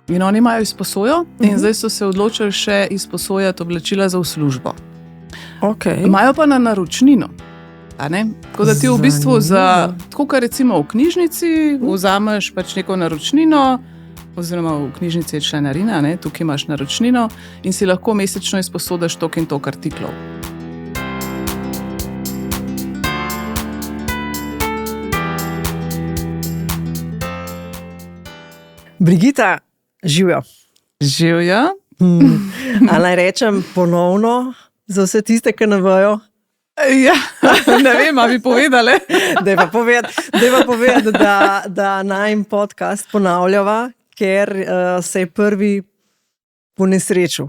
In oni imajo izposojo in zdaj so se odločili še izposojati oblačila za v službo. Okay. Imajo pa na naročnino. Tako da ti v bistvu tako kot recimo v knjižnici vzameš pač neko naročnino, oziroma v knjižnici je članarina, tukaj imaš naročnino in si lahko mesečno izposodaš toliko in toliko artiklov. Brigita, živjo. Živjo. Ali naj rečem ponovno za vse tiste, ki ne vejo? Ja, ne vem, a bi povedali. Daj pa povedati, da najm podcast ponavljava, ker se je prvi ponesrečil.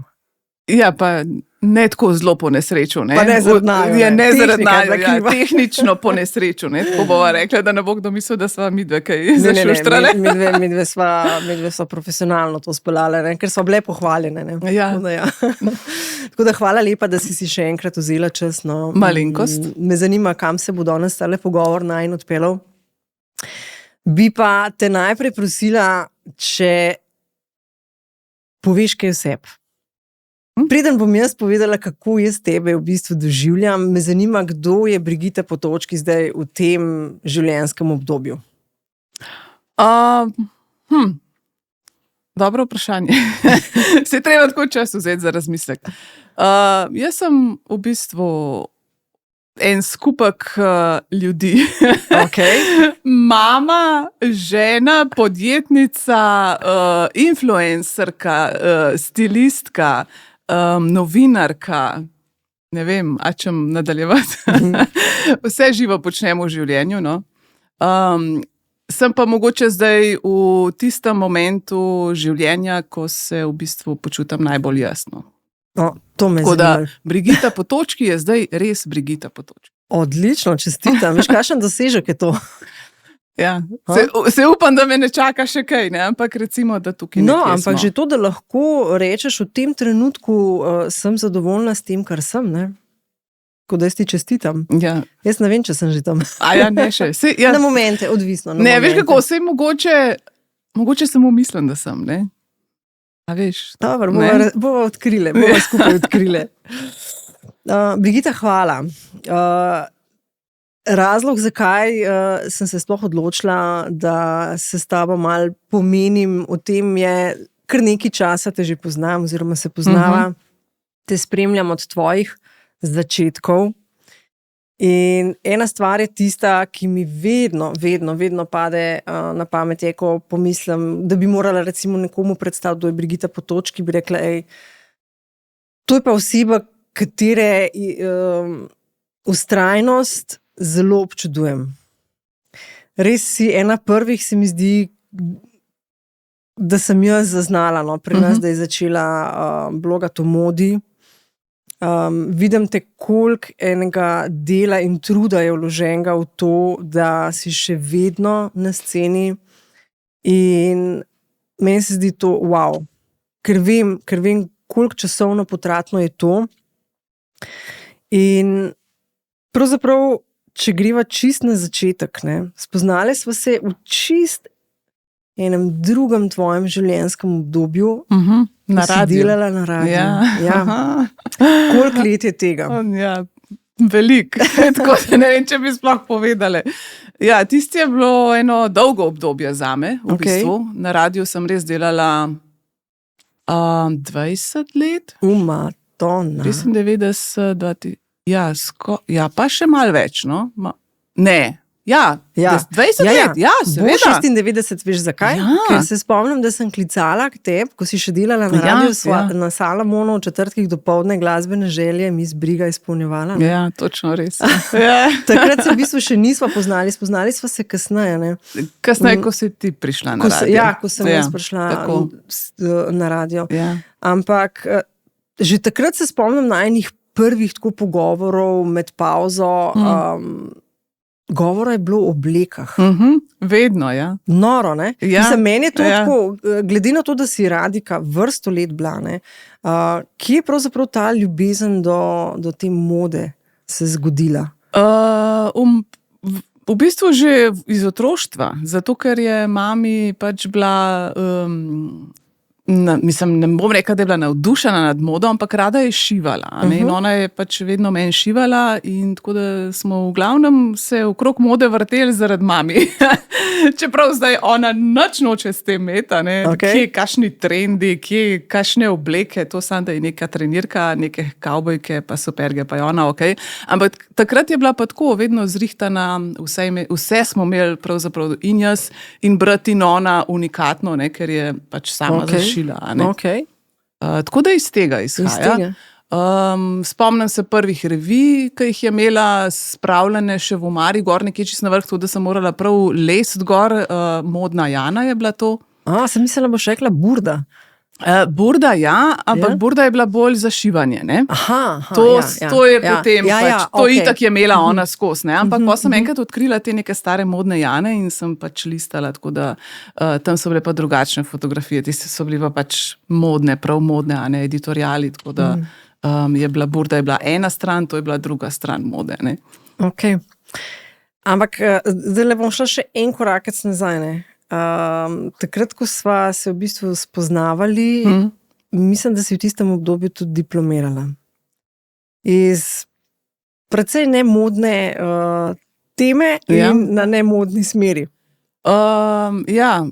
Ja, pa ne tako zelo ponesrečil. Pa ne zaradi naju. Ja, ne zaradi naju, tehnično ponesrečil. Tako bova rekla, da ne bo kdo mislil, da sva midve kaj zašuštrale. Midve sva profesionalno to speljale, ker sva bile pohvaljene. Ja. Tako da hvala lepa, da si še enkrat vzela čas. No. Malenkost. Me zanima, kam se bo danes tale pogovor najin odpeljal. Bi pa te najprej prosila, če poveš kaj o sebi. Preden bom jaz povedala, kako jaz tebe v bistvu doživljam, me zanima, kdo je Brigita Potočki zdaj v tem življenjskem obdobju. Dobro vprašanje. Se je treba tako čas vzeti za razmislek. Jaz sem v bistvu en skupek ljudi. Okay. Mama, žena, podjetnica, influencerka, stilistka, novinarka, ne vem, a čem nadaljevati. Vse živo počnemo v življenju, no. Sem pa mogoče zdaj v tistem momentu življenja, ko se v bistvu počutam najbolj jasno. To me Tako da zanima. Brigita Potočki je zdaj res Brigita Potočki. Odlično, čestitam. Veš, kakšen dosežek je to? Ja. Se upam, da me ne čaka še kaj, ne? Ampak recimo, da tukaj nekje smo. Ampak že to, da lahko rečeš v tem trenutku sem zadovoljna s tem, kar sem, ne? Ko da jaz ti čestitam. Ja. Jaz ne vem, če sem že tam. Ne še. Na momente, odvisno. Ne, veš kako, sej mogoče samo mislim, da sem, ne? A veš? Dobro, bova skupaj odkrile. Brigita, hvala. Razlog, zakaj sem se sploh odločila, da se s tabo malo pomenim o tem, je kar nekaj časa te že poznam, oziroma se poznava, te spremljam od tvojih začetkov. In ena stvar je tista, ki mi vedno pade na pamet, je, ko pomislim, da bi morala recimo nekomu predstaviti, kdo je Brigita Potočki, bi rekla, to je pa oseba, katere vztrajnost zelo občudujem. Res si ena prvih, se mi zdi, da sem jaz zaznala, no, pri nas, da je začela blogati o modi. Vidim te, koliko enega dela in truda je vloženega v to, da si še vedno na sceni, in meni se zdi to wow, ker vem, koliko časovno potratno je to. In pravzaprav, če greva čist na začetek, ne, spoznali smo se v čist enem drugem tvojem življenjskem obdobju, na ko si radiju. delala na radiju. Ja. Koliko let je tega? Ja, veliko. Tako da ne vem, če bi sploh povedali. Ja, tisti je bilo eno dolgo obdobje zame, v bistvu. Na radiju sem res delala 20 let. Tona. 95, ja, pa še malo več, no. Ne. Ja, 20 let, ja, seveda. Bo 96, veš zakaj? Ja. Ker se spomnim, da sem klicala k tebi, ko si še delala na radiju, na Salamonu v četrtkih dopoldne glasbene želje, mi Briga izpolnjevala. Ja, točno res. Ja. Takrat se v bistvu še nisva spoznali sva se kasneje, ne? Kasneje, ko si ti prišla na radio. Ko sem jaz prišla na radio. Ja. Ampak že takrat se spomnim na enih prvih tako pogovorov med pauzo, govora je bilo o oblekah. Vedno, ja. Noro, ne? Ja. Mislim, meni je to tako, glede na to, da si radika vrsto let bila, ne? Kje je pravzaprav ta ljubezen do te mode se zgodila? V bistvu že iz otroštva, zato ker je mami pač bila mislim, ne bom rekla, da je bila navdušena nad modo, ampak rada je šivala. In ona je pač vedno meni šivala in tako da smo v glavnem se okrog mode vrteli zaradi mami. Čeprav zdaj ona nič noče s tem imeti, kje kakšni trendi, kje kakšne obleke, to samo da je neka trenirka, neke kavbojke, pa superge, pa je ona ok. Ampak takrat je bila pa tako vedno zrihtana, vse smo imeli pravzaprav in jaz in brat in ona unikatno, ker je pač sama zašila. Okay. Tako da iz tega izhaja. Spomnim se prvih revij, ki jih je imela spravljene še v omari, gor nekje čisto na vrh, tudi da sem morala prav lest gor, modna Jana je bila to. Sem mislila, boš rekla Burda. Burda, ja, ampak Burda je bila bolj za šivanje. To je potem, to itak je imela ona skos. Ampak pa sem enkrat odkrila te neke stare modne Jane in sem pač listala, tako da tam so bile pa drugačne fotografije, tiste so bile pa pač modne, prav modne, a ne editoriali, tako da je bila Burda je bila ena stran, to je bila druga stran mode. Ok. Ampak zdaj le bom šla še en korakec nazaj, takrat, ko sva se v bistvu spoznavali, mislim, da si v tistem obdobju tudi diplomirala. Iz precej nemodne teme in na nemodni smeri.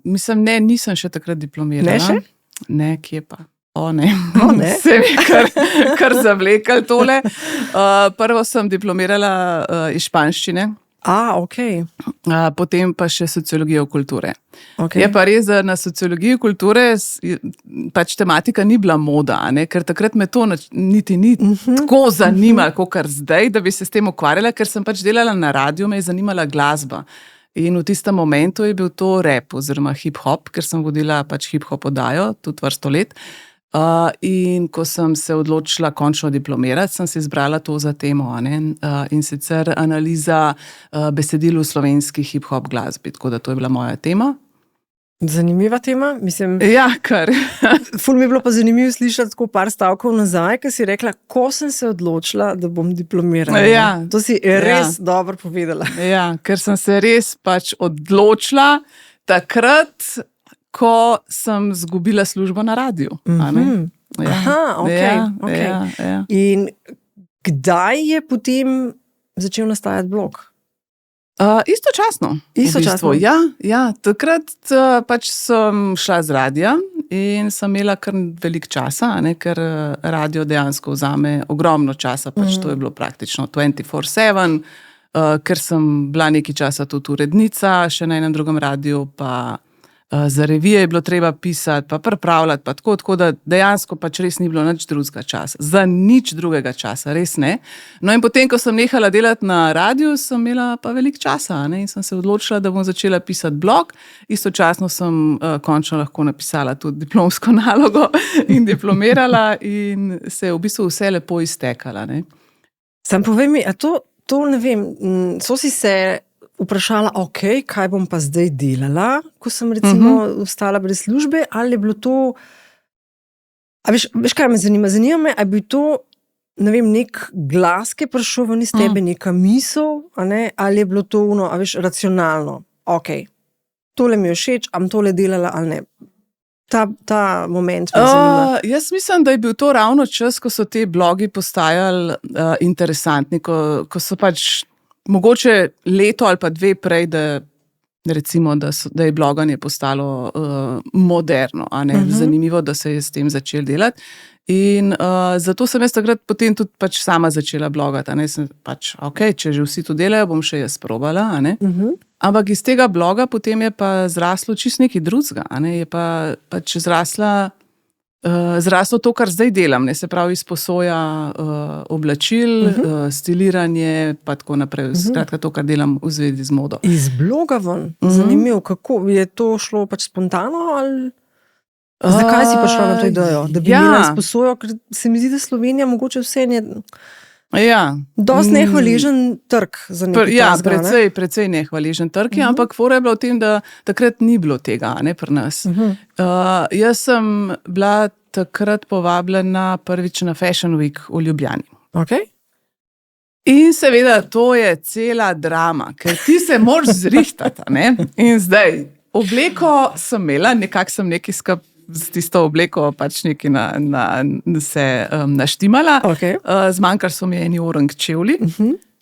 Mislim, nisem še takrat diplomirala. Ne še? Ne, kje pa? Ne. Se mi kar zavlekal tole. Prvo sem diplomirala iz španščine. Ok. Potem pa še sociologijo kulture. Okay. Je pa res, da na sociologiji kulture pač tematika ni bila moda, ker takrat me to niti ni tako zanimalo, kot zdaj, da bi se s tem ukvarjala, ker sem pač delala na radiju, me je zanimala glasba. In v tistem momentu je bil to rap oziroma hip-hop, ker sem vodila pač hip-hop oddajo, tudi vrsto let. In ko sem se odločila končno diplomirati, sem si izbrala to za temo, in sicer analiza besedil v slovenski hip-hop glasbi, tako da to je bila moja tema. Zanimiva tema, mislim. Ja, kar. Ful mi je bilo pa zanimivo slišati tako par stavkov nazaj, ker si rekla, ko sem se odločila, da bom diplomirala. Ja. To si res dobro povedala. Ja, ker sem se res pač odločila takrat, ko sem zgubila službo na radiju. Okay. In kdaj je potem začel nastajati blog? Istočasno. V bistvu. Ja, takrat pač sem šla z radija in sem imela kar veliko časa, ker radio dejansko vzame ogromno časa, pač to je bilo praktično 24/7, ker sem bila nekaj časa tudi urednica, še na enem drugem radiju, pa za revije je bilo treba pisati, pa pripravljati, pa tako da dejansko pač res ni bilo nič drugega časa. Za nič drugega časa, res ne. No in potem, ko sem nehala delati na radiju, sem imela pa veliko časa, in sem se odločila, da bom začela pisati blog. Istočasno sem končno lahko napisala tudi diplomsko nalogo in diplomirala in se je v bistvu vse lepo iztekala. Sam povej mi, a to ne vem, so si se vprašala, kaj bom pa zdaj delala, ko sem recimo ostala brez službe, ali je bilo to, veš kaj me zanima? Zanima me, ali je bil to, ne vem, nek glas, ki je prišel ven iz tebe, neka misel, ali je bilo to racionalno. Tole mi je všeč, am tole delala ali ne. Ta moment me zanima. Jaz mislim, da je bil to ravno čas, ko so te blogi postajali interesantni, ko so pač mogoče leto ali pa dve prej, da recimo, da je bloganje postalo moderno, zanimivo, da se je s tem začel delati. In zato sem jaz takrat potem tudi pač sama začela blogati. Sem pač, če že vsi to delajo, bom še jaz probala. Ampak iz tega bloga potem je pa zraslo čisto nekaj drugega. Je pa pač zraslo to, kar zdaj delam, se pravi izposoja oblačil, stiliranje, pa tako naprej. Skratka, to, kar delam v zvezi z modo. Iz bloga ven? Zanimivo, kako je to šlo pač spontano ali? Zakaj si prišla na to idejo? Da bi imela izposojo, ker se mi zdi, da Slovenija mogoče vse je dosti nehvaležen trg za nekaj tasga. Precej nehvaležen trg, ampak fora je bila v tem, da takrat ni bilo tega, pri nas. Jaz sem bila takrat povabljena prvič na Fashion Week v Ljubljani. In seveda, to je cela drama, ker ti se moraš zrihtati, In zdaj, obleko sem imela, nekako sem nekaj s tisto obleko pač nekaj se naštimala. Okay. Zmanjkali so mi eni orang čevlji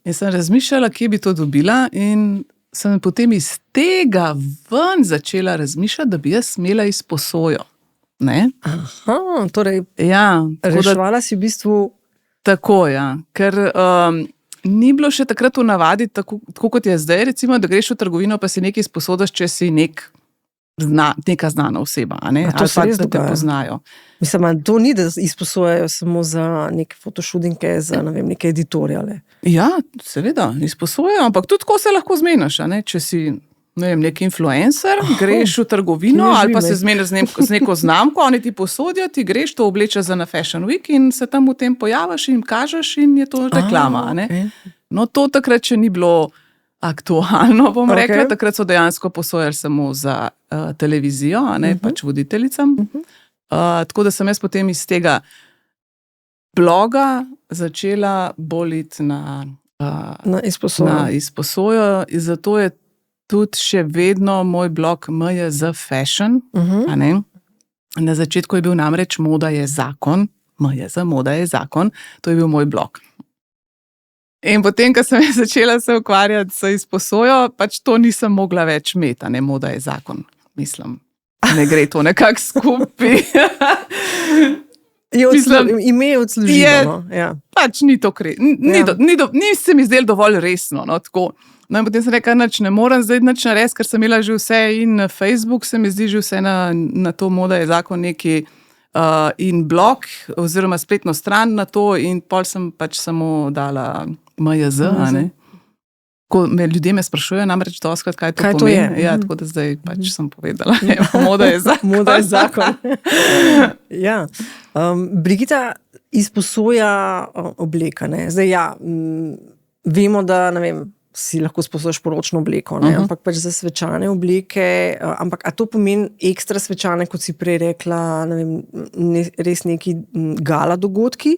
in sem razmišljala, kje bi to dobila in sem potem iz tega ven začela razmišljati, da bi jaz imela izposojo. Ne? Aha, torej reševala si v bistvu... Tako, ker ni bilo še takrat v navadi, tako kot je zdaj, recimo, da greš v trgovino, pa si nekaj izposodaš, če si neka znana oseba, ali pa da te poznajo. Mislim, to ni, da izposojajo samo za neke fotoshootinge, za neke editoriale. Ja, seveda, izposojajo, ampak tudi tako se lahko zmeniš, če si nek influencer, greš v trgovino ali pa se zmeniš z neko znamko, oni ti posodijo, ti greš, to oblečeš za na Fashion Week in se tam v tem pojaviš in kažeš in je to reklama. Okay. No, to takrat še ni bilo aktualno, bom rekla. Takrat so dejansko posojali samo za televizijo, pač voditeljicam. Tako da sem jaz potem iz tega bloga začela bolj iti na izposojo. Zato je tudi še vedno moj blog MJZ Fashion. Na začetku je bil namreč Moda je zakon. MJZ, Moda je zakon. To je bil moj blog. In potem, ko sem začela se ukvarjati s izposojo, pač to nisem mogla več imeti. Moda je zakon. Mislim, ne gre to nekako skupaj. Ime je odslužilo. Pač ni to ni se mi zdelo dovolj resno. No in potem sem rekla, nič ne morem zdaj nič narediti, ker sem imela že vse in na Facebook, se mi zdi že vse na to Moda je zakon neki in blog oziroma spletno stran na to in pol sem pač samo dala MJZ. Ljudje me sprašujejo namreč doskrat, kaj to pomeni. Ja, tako da zdaj pač sem povedala. Moda je zakon. Moda je zakon. Brigita, izposoja obleka. Zdaj vemo, da si lahko sposojaš poročno obleko, ampak pač za svečane obleke, ampak a to pomeni ekstra svečane, kot si prej rekla, res neki gala dogodki,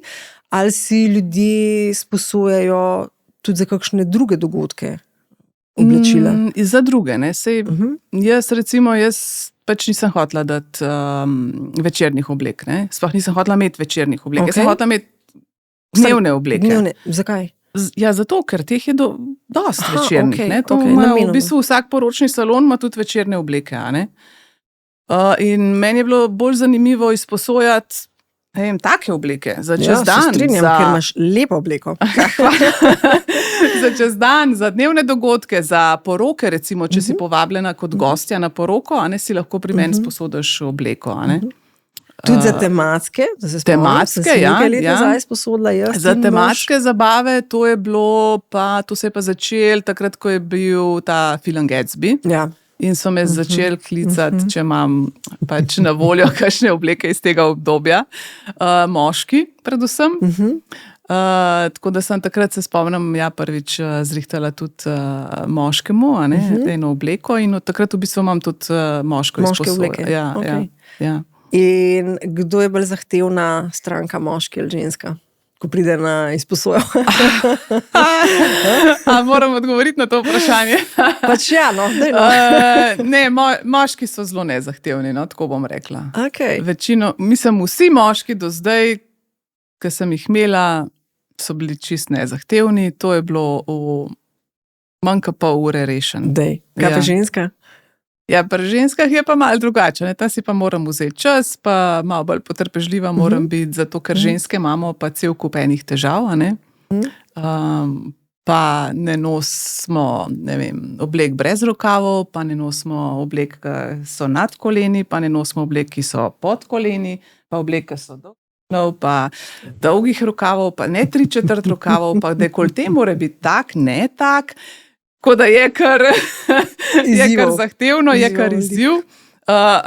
ali si ljudje sposojajo tudi za kakšne druge dogodke oblačila? Za druge, Sej, jaz pač nisem hotela dati večernih oblek, sploh nisem hotela imeti večernih oblek, jaz sem hotela imeti dnevne obleke. Zakaj? Zato, ker teh je dosti večernih. V bistvu vsak poročni salon ima tudi večerne obleke. In meni je bilo bolj zanimivo izposojati take obleke za čez dan. Strinjam, ker imaš lepo obleko. Za čez dan, za dnevne dogodke, za poroke, recimo, če si povabljena kot gostja na poroko, si lahko pri meni sposodiš obleko. Tudi za tematske, da se spomnim, sem si nekaj let nazaj sposodila jaz. Za tematske zabave, to se je pa začelo takrat, ko je bil ta film Gatsby. Ja. In so me začeli klicati, če imam pač na voljo kakšne obleke iz tega obdobja. Moški predvsem. Tako da sem takrat, se spomnim, prvič zrihtala tudi moškemu eno obleko in od takrat v bistvu imam tudi moške obleke. Ja. In kdo je bolj zahtevna stranka, moški ali ženska, ko pride na izposojo? Moram odgovoriti na to vprašanje. Pač moški so zelo nezahtevni, tako bom rekla. Okay. Vsi moški do zdaj, ki sem jih imela, so bili čist nezahtevni. To je bilo v manj kot pol ure rešen. Kaj pa ženska? Ja, pri ženskah je pa malo drugače. Ta si pa moram vzeti čas, pa malo bolj potrpežljiva moram biti, zato ker ženske imamo pa cel kup enih težav. Pa ne nosimo, oblek brez rokavov, pa ne nosimo oblek, ki so nad koleni, pa ne nosimo oblek, ki so pod koleni, pa oblek, ki so pa dolgih rokavov, pa ne 3/4 rokavov, pa dekolte mora biti tak, ne tak. Tako da je kar zahtevno, je kar izziv.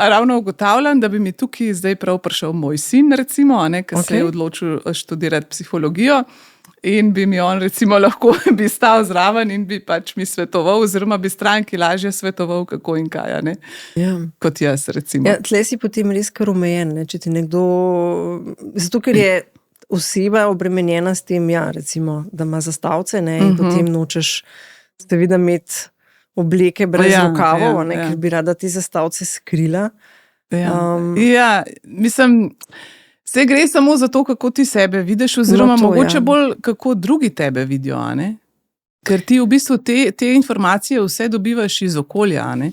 Ravno ugotavljam, da bi mi tukaj zdaj prav prišel moj sin, recimo, ki se je odločil študirati psihologijo in bi mi on recimo lahko bi stal zraven in bi pač mi svetoval, oziroma bi stranki lažje svetoval, kako in kaj, kot jaz, recimo. Tle si potem res kar omejen, če ti nekdo, zato ker je oseba obremenjena s tem, recimo, da ima zastavce, in potem nočeš seveda imeti obleke brez rokavov, ker bi rada te zastavce skrila. Mislim, vse gre samo za to, kako ti sebe vidiš, oziroma mogoče bolj, kako drugi tebe vidijo, a ne? Ker ti v bistvu te informacije vse dobivaš iz okolja, a ne?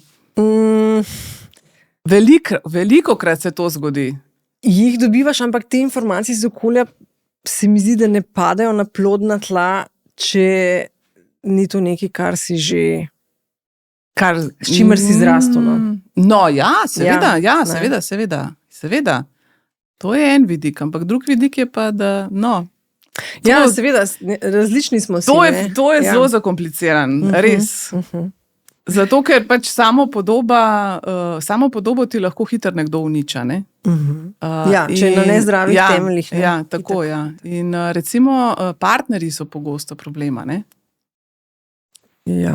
Velikokrat se to zgodi. Jih dobivaš, ampak te informacije iz okolja se mi zdi, da ne padajo na plodna tla, če ni to nekaj, kar si že, s čimer si zrastel. No, seveda. To je en vidik, ampak drug vidik je pa, da seveda, različni smo si. To je zelo zakompliciran, res. Zato, ker pač samo podobo ti lahko hitro nekdo uniča, ne? Če je na nezdravih temeljih. Ne? Ja, tako, ja. In recimo partnerji so pogosto problema, ne? Ja.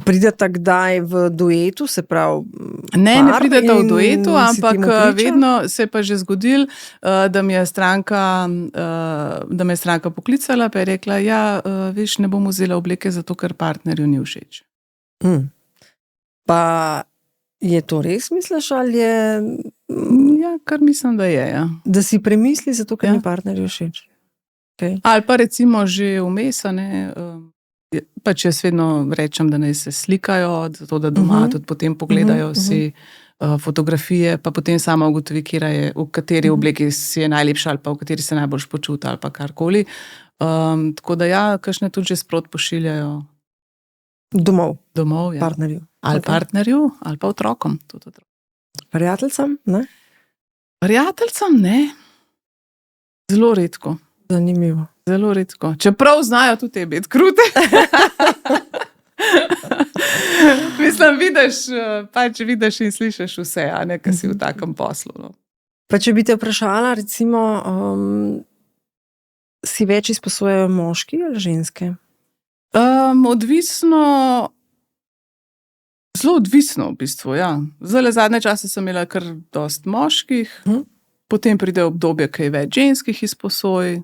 Prideta kdaj v duetu, se pravi Ne prideta v duetu, ampak vedno se je pa že zgodilo, da me je stranka poklicala, pa je rekla, veš, ne bom vzela obleke, zato ker partnerju ni všeč. Pa je to res, misliš, ali je? Ja, kar mislim, da je, ja. Da si premisli, zato ker ni partnerju všeč. Okay. Ali pa recimo že vmes, ne, pač jaz vedno rečem, da naj se slikajo, zato da doma tudi potem pogledajo si fotografije, pa potem sama ugotovi, v kateri obleki si je najlepša ali pa v kateri se najbolj počuti ali pa karkoli. Tako da kakšne tudi že sprot pošiljajo. Domov, ja. Partnerju. Ali partnerju, ali pa otrokom. Prijateljcem, ne? Prijateljcem, ne. Zelo redko. Zanimivo. Zelo redko. Čeprav znajo tudi te biti krute. Mislim, vidiš in slišiš vse, a ne, kaj si v takem poslu. No. Pa če bi te vprašala, recimo, si več izposojajo moški ali ženske? Zelo odvisno v bistvu, ja. Zdaj zadnje čase sem imela kar dost moških, potem pride obdobje, kaj je več ženskih izposoj.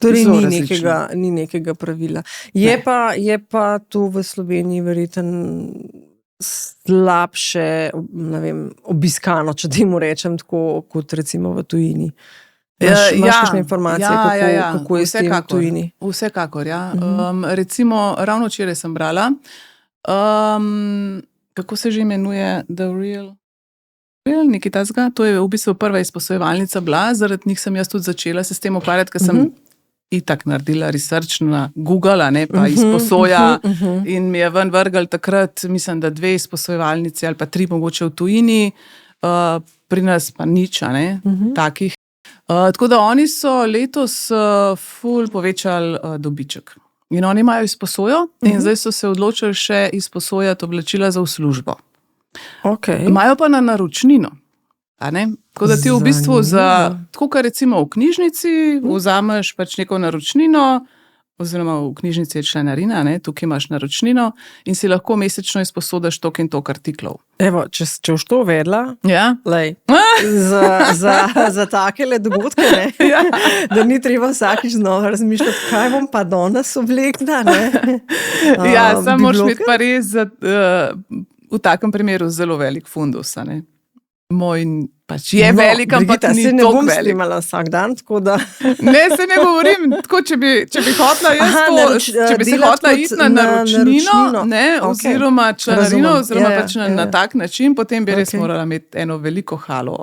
Torej ni nekega pravila. Je pa tu v Sloveniji verjetno slabše, ne vem, obiskano, če temu rečem tako, kot recimo v tujini. Imaš kakšne informacije, kako je s tem v tujini? Vsekakor, ja. Recimo, ravno včeraj sem brala, kako se že imenuje The Real, nekaj tazga, to je v bistvu prva izposojevalnica bila, zaradi njih sem jaz tudi začela se s tem ukvarjati, ker sem itak naredila research na Google, ne, pa izposoja in mi je ven vrgal takrat, mislim, da 2 izposojevalnice ali pa 3 mogoče v tujini, pri nas pa nič, ne, takih. Tako da oni so letos ful povečali dobiček. In oni imajo izposojo in zdaj so se odločili še izposojati oblačila za v službo. Imajo pa na naročnino. Tako da ti v bistvu tako kot recimo v knjižnici vzameš pač neko naročnino, oziroma v knjižnici je članarina, ne, tukaj imaš naročnino in si lahko mesečno izposodaš toliko in toliko artiklov. Evo, če boš to vedela, za takele dogodke, ne, da ni treba vsakič znova razmišljati, kaj bom pa danes oblekla. Samo moraš imeti pa res v takem primeru zelo velik fundus, ne. Moj pač je velik, ampak ni toliko velik. Se ne bom slimala vsak dan, tako da... Ne, se ne govorim, tako če bi hotla jaz če bi se hotla iti na naročnino, ne, oziroma članarino, oziroma pač na tak način, potem bi res morala imeti eno veliko halo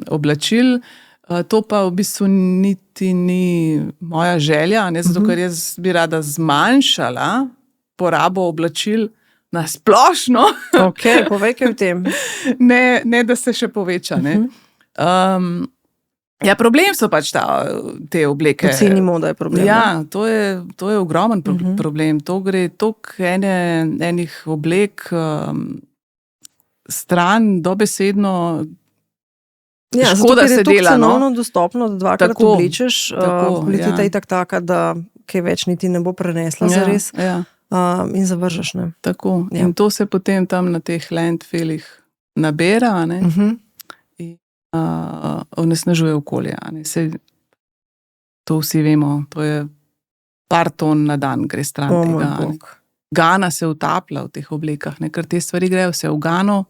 oblačil. To pa v bistvu niti ni moja želja, ne, zato ker jaz bi rada zmanjšala porabo oblačil na splošno. Povej kaj v tem. Ne, da se še poveča. Problem so pač te obleke. Poceni moda je problem. Ja, to je ogromen problem. To gre toliko enih oblek stran, dobesedno škoda se dela. Zato, ker je to cenovno dostopno, da dvakrat oblečeš, kvaliteta je taka, da kaj več niti ne bo prenesla zares. In zavržeš, ne. Tako. In to se potem tam na teh landfillih nabera, ne. In onesnažuje okolje, ne. To vsi vemo, to je par ton na dan gre stran tega. Gana se utaplja v teh oblekah, ne, ker te stvari grejo vse v Gano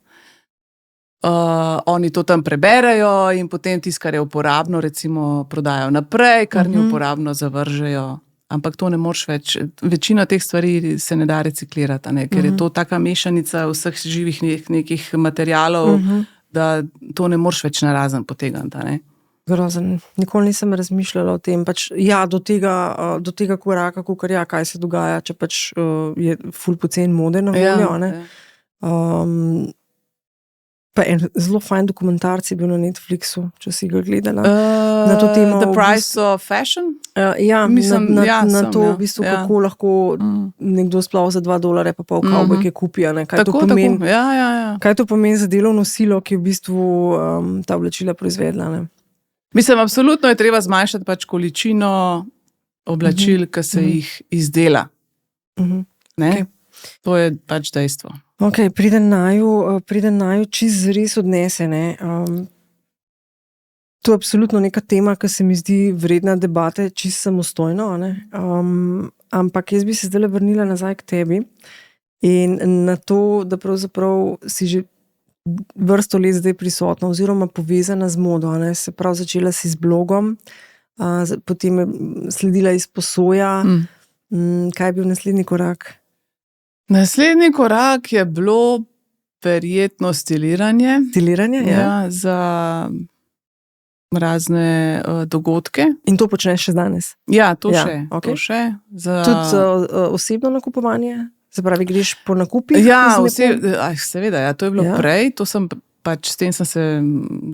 oni to tam preberejo in potem tisto, kar je uporabno, recimo prodajo naprej, kar ni uporabno, zavržejo. Ampak to ne moreš več. Večina teh stvari se ne da reciklirati, ne? Ker je to taka mešanica vseh živih nekih materialov, da to ne moreš več narazen potegati. Ne? Grozen. Nikoli nisem razmišljala o tem. Pač, ja, do tega koraka, kaj se dogaja, če pač je ful poceni mode na voljo. Ne? Pa en zelo fajn dokumentarc je bil na Netflixu, če si ga gledala. Na to temo. The Price of Fashion? Ja, mislim, na to, v bistvu, kako lahko nekdo sploh za $2 pa pol kavbojke kupi. Kaj to pomeni? Kaj to pomeni za delovno silo, ki je v bistvu ta oblačila proizvedla? Ne? Mislim, absolutno je treba zmanjšati pač količino oblačil, ki se jih izdela. Okay. To je pač dejstvo. Ok, priden naju čist zares odnese. To je absolutno neka tema, ki se mi zdi vredna debate, čist samostojno. Ampak jaz bi se zdaj vrnila nazaj k tebi in na to, da pravzaprav si že vrsto let zdaj prisotna oziroma povezana z modo. Se pravi, začela si z blogom, potem je sledila izposoja. Kaj je bil naslednji korak? Naslednji korak je bilo verjetno stiliranje. Stiliranje, ja. Za razne dogodke. In to počneš še danes? Ja, to še. Okay. To še. Tudi osebno nakupovanje? Zapravi, greš po nakupih? Ja, seveda, to je bilo prej. S tem sem se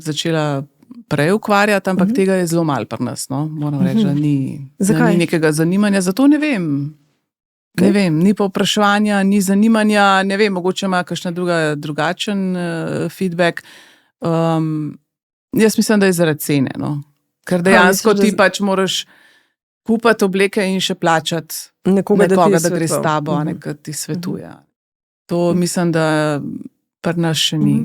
začela prej ukvarjati, ampak tega je zelo malo pri nas. No? Moram reči, da ni nekega zanimanja. Zato ne vem. Ne vem, ni povpraševanja, ni zanimanja, ne vem, mogoče ima kakšna drugačen feedback. Jaz mislim, da je zaradi cene, no. Ker dejansko ti pač moraš kupati obleke in še plačati nekoga, da gre s tabo, nekaj ti svetuje. To mislim, da pri nas še ni.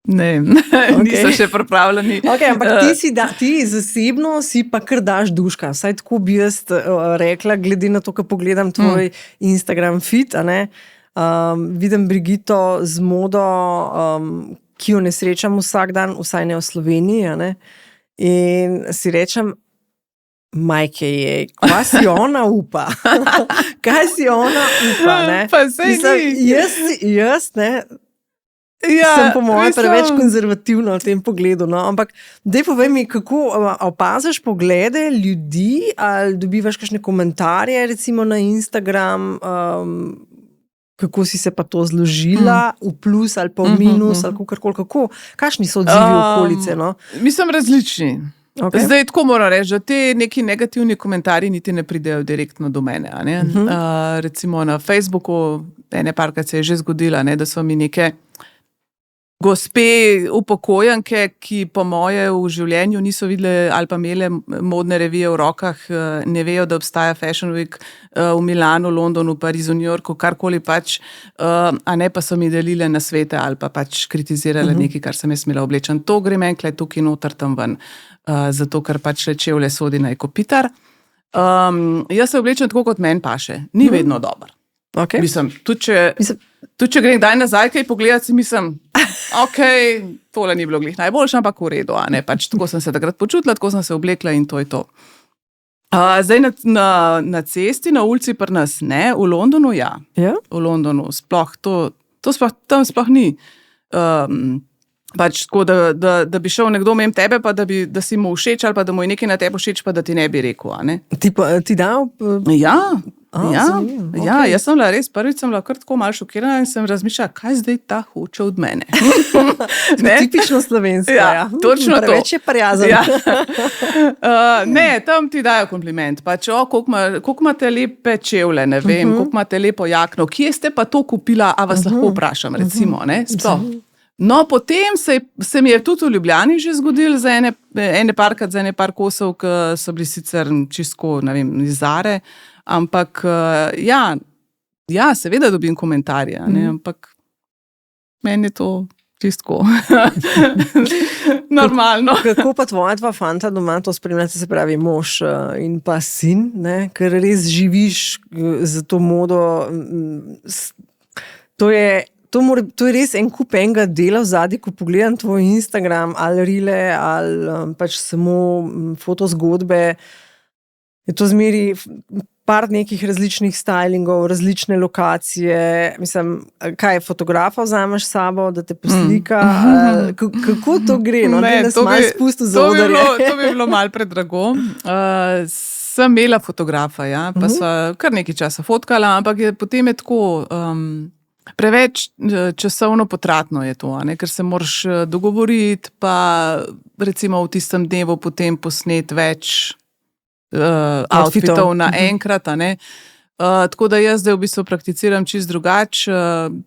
Ne, niso še pripravljeni. Ampak ti zasebno si pa kar daš duška. Vsaj tako bi jaz rekla, glede na to, ko pogledam tvoj Instagram feed. Vidim Brigito z modo, ki jo ne srečam vsak dan, vsaj ne v Sloveniji. In si rečem, majke je, kaj si ona upa? Kaj si ona upa? Pa sej ni. Jaz, ne? Sem po mojem preveč konzervativna v tem pogledu. No? Ampak daj povej mi, kako opaziš poglede ljudi, ali dobivaš kakšne komentarje recimo na Instagram, kako si se pa to zložila, v plus ali pa v minus, ali kako. Kakšni so odzivi okolice? No? Mislim različni. Okay. Zdaj tako moram reči, da te neki negativni komentarji niti ne pridejo direktno do mene. Recimo na Facebooku ene parkrat se je že zgodila, da so mi neke gospe upokojenke, ki po moje v življenju niso videle ali pa imele modne revije v rokah, ne vejo, da obstaja Fashion Week v Milanu, Londonu, Parizu, New Yorku, karkoli pač, a ne pa so mi delile na svete ali pa pač kritizirale nekaj, kar sem jaz smela oblečen. To gre menkle tukaj noter tam ven, zato ker pač čevlje sodi na ekopitar. Jaz se oblečem tako, kot meni paše. Ni vedno dober. Okay. Mislim, tudi če grem kdaj nazaj, kaj pogledati, si mislim, tole ni bilo glih najboljše, ampak v redu, pač tako sem se takrat počutila, tako sem se oblekla in to je to. Zdaj na cesti, na ulici pri nas, ne, v Londonu, ja. V Londonu, sploh, tam sploh ni. Pač tako, da bi šel nekdo mem tebe, pa da si mu všeč, ali pa da mu je nekaj na tebi všeč, pa da ti ne bi rekel, a ne. Ti dal? Ja, jaz sem bila res, prvič sem bila kar tako malo šokirana in sem razmišljala, kaj zdaj ta hoče od mene. Tipično slovensko, točno to. Preveč je prijazen. Ne, tam ti dajo kompliment, pač, koliko imate lepe čevlje, ne vem, koliko imate lepo jakno, kje ste pa to kupila, a vas lahko vprašam, recimo, ne, sploh. No, potem se mi je tudi v Ljubljani že zgodilo za ene par kosov, ki so bili sicer čisto, ne vem, iz Zare, ampak ja, seveda dobim komentarje, ampak meni je to čistko normalno. Kako pa tvoja dva fanta doma to spremljate, se pravi mož in pa sin, ne? Ker res živiš za to modo, to je to je res en kup enega dela vzadnji, ko pogledam tvoj Instagram ali rile ali pač samo fotozgodbe. Je to zmeri par nekih različnih stylingov, različne lokacije. Mislim, kaj fotografa vzameš s sabo, da te poslika? Kako to gre? No, Ne, da nas malo spustil za odre. To bi bilo malo predrago. Sem imela fotografa, ja, pa sva kar nekaj časa fotkala, ampak potem je tako preveč časovno potratno je to, ker se moraš dogovoriti, pa recimo v tistem dnevu potem posnet več outfitov naenkrat. Tako da jaz zdaj v bistvu prakticiram čisto drugače.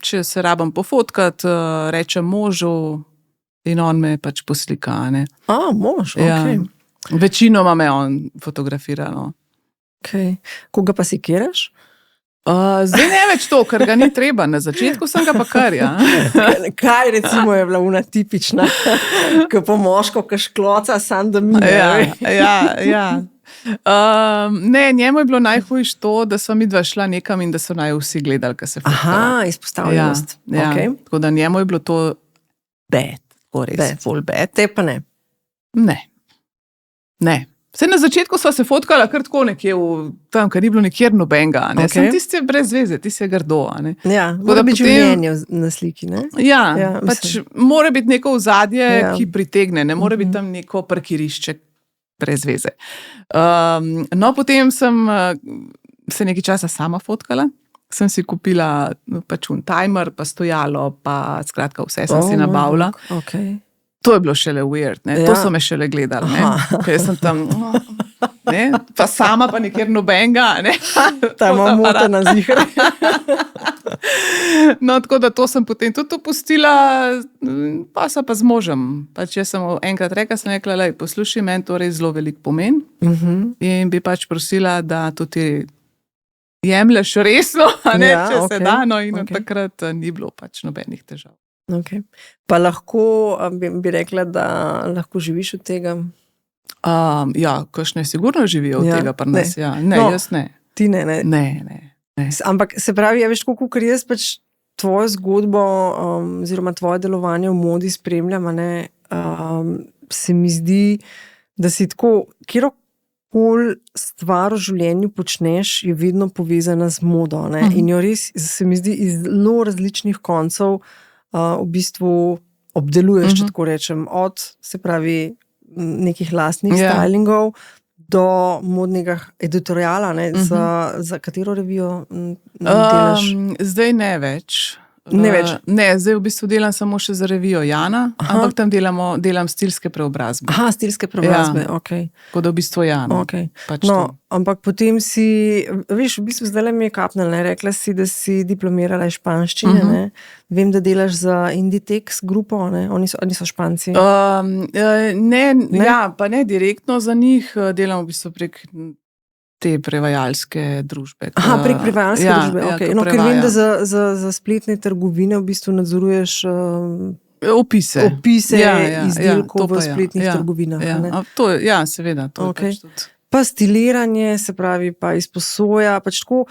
Če se rabim pofotkati, rečem možu in on me pač poslika. Mož, Ja. ok. Večinoma me on fotografira. Okay. Koga pa si keraš? Zdaj ne več to, ker ga ni treba. Na začetku sem ga pa kar, ja. Kaj recimo je bila una tipična, ko po moško, ko škloca, sam da mi Ja. Ne, njemu je bilo najhujše to, da so midva šla nekam in da so naj vsi gledali, kaj se fotkala. Izpostavljenost. Ja. Okay. Tako da njemu je bilo to bad, res full bad. Te pa ne. Ne. Vse na začetku sva se fotkala kar tako nekje tam, ker ni bilo nikjer nobenega. Okay. Sem tisti brez veze, tisti je grdo. Ja, mora biti življenje na sliki, ne? Ja, pač mora biti neko ozadje, ki pritegne, ne more biti tam neko parkirišče brez veze. No, potem sem se nekaj časa sama fotkala. Sem si kupila pač timer, pa stojalo, pa skratka vse sem si nabavila. Okay. To je bilo šele weird, ne? To so me šele gledali, ker sem tam, pa sama pa nikjer nobenga, ne? Ta ima motena zihra. No, tako da to sem potem tudi opustila, pa sem pa z možem. Pač jaz sem enkrat rekla, poslušaj, meni to res zelo velik pomen in bi pač prosila, da to ti jemlješ resno, če se da, no in takrat ni bilo pač nobenih težav. Okay. Pa lahko, bi rekla, da lahko živiš od tega? Ja, kakšne sigurno živijo od tega pri nas. Ja. Ne, jaz ne. Ti ne. Ne. Ampak se pravi, veš, kolikor jaz pač tvojo zgodbo oziroma tvoje delovanje v modi spremljam, se mi zdi, da si tako, kjerokoli stvar v življenju počneš, je vedno povezana z modo. In jo res, se mi zdi, iz zelo različnih koncev v bistvu obdeluješ, če tako rečem, od, se pravi, nekih lastnih stylingov do modnega editoriala, za katero revijo delaš? Zdaj ne več. Ne več? Ne, zdaj v bistvu delam samo še za revijo Jana, ampak tam delam stilske preobrazbe. Stilske preobrazbe, ok. Tako da v bistvu Jana. Okay. Ampak potem si, veš, v bistvu zdaj mi je kapnil, rekla si, da si diplomirala iz španščine, Vem, da delaš za Inditex grupo, Oni so Španci. Ja, pa ne direktno za njih, delam v bistvu prek te prevajalske družbe. Prek prevajalske družbe, ok. Ker vem, da za spletne trgovine v bistvu nadzoruješ opise izdelkov v spletnih trgovinah. Ja, seveda. Okay. Pa stiliranje, se pravi, pa izposoja, pač tako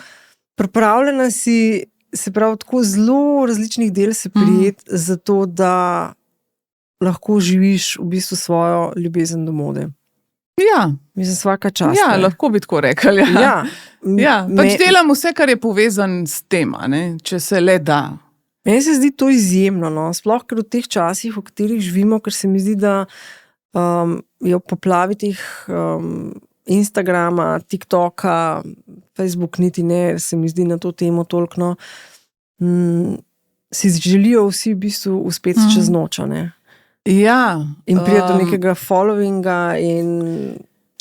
pripravljena si, se pravi, tako zelo različnih del se prijeti za to, da lahko živiš v bistvu svojo ljubezen do mode. Ja. Mislim, svaka čast. Ja, lahko bi tako rekli. Pač delam vse, kar je povezan s tem, če se le da. Meni se zdi to izjemno, sploh ker v teh časih, v katerih živimo, ker se mi zdi, da je v poplavi teh Instagrama, TikToka, Facebook niti ne, se mi zdi na to temo toliko, si želijo vsi v bistvu uspeti čez noč, Ja. In pride do nekega followinga in...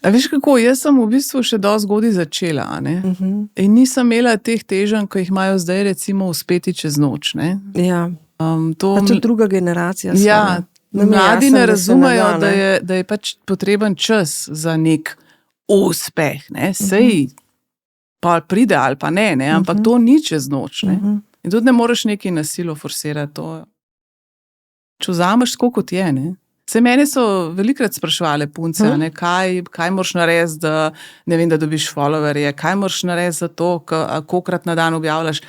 A veš kako, jaz sem v bistvu še dosti zgodaj začela, in nisem imela teh teženj, ko jih imajo zdaj recimo uspeti čez noč, Ja. Pa tudi druga generacija. Ja, mladi ne razumejo, da je pač potreben čas za nek uspeh, sej pa pride ali pa ne, ampak to ni čez noč, In tudi ne moreš nekaj na silo forsirati to. Če vzameš tako kot je, Se mene so velikrat spraševale punce, kaj moraš narediti, da, ne vem, da dobiš followerje, kaj moraš narediti za to, kolikrat na dan objavljaš.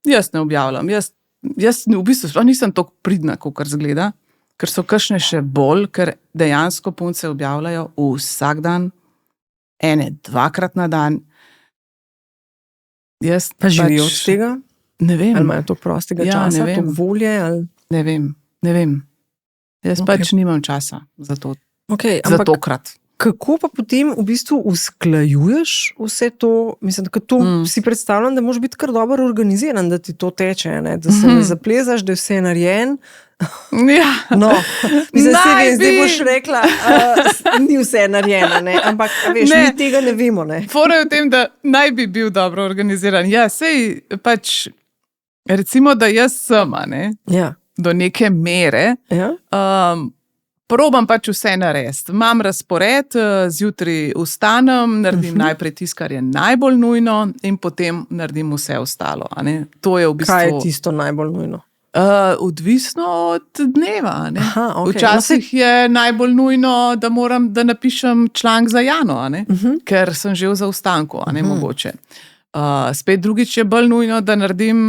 Jaz ne objavljam, jaz jaz v bistvu sploh nisem tako pridna, kot zgleda, ker so kakšne še bolj, ker dejansko punce objavljajo vsak dan, ene 2-krat na dan. Jaz Pa živijo od tega? Ne vem. Ali imajo to prostega časa, to volje? Ali... Ne vem. Jaz pač nimam časa za to. Za tokrat. Kako pa potem v bistvu usklajuješ vse to? Mislim, da to si predstavljam, da moraš biti kar dobro organiziran, da ti to teče, ne? Da se ne zaplezaš, da je vse narejen. Ja. No, zdaj boš rekla, ni vse narejeno, ne? Ampak veš, mi tega ne vemo. Fora je v tem, da naj bi bil dobro organiziran. Ja, sej pač, recimo, da jaz sem, Ja. do neke mere, Ja. Probam pač vse narediti. Imam razpored, zjutraj vstanem, naredim najprej tisto, kar je najbolj nujno, in potem naredim vse ostalo. To je v bistvu... Kaj je tisto najbolj nujno? Odvisno od dneva. Aha, okay. Včasih je najbolj nujno, da napišem članek za Jano, ker sem že v zaostanku, mogoče. Spet drugič je bolj nujno, da naredim,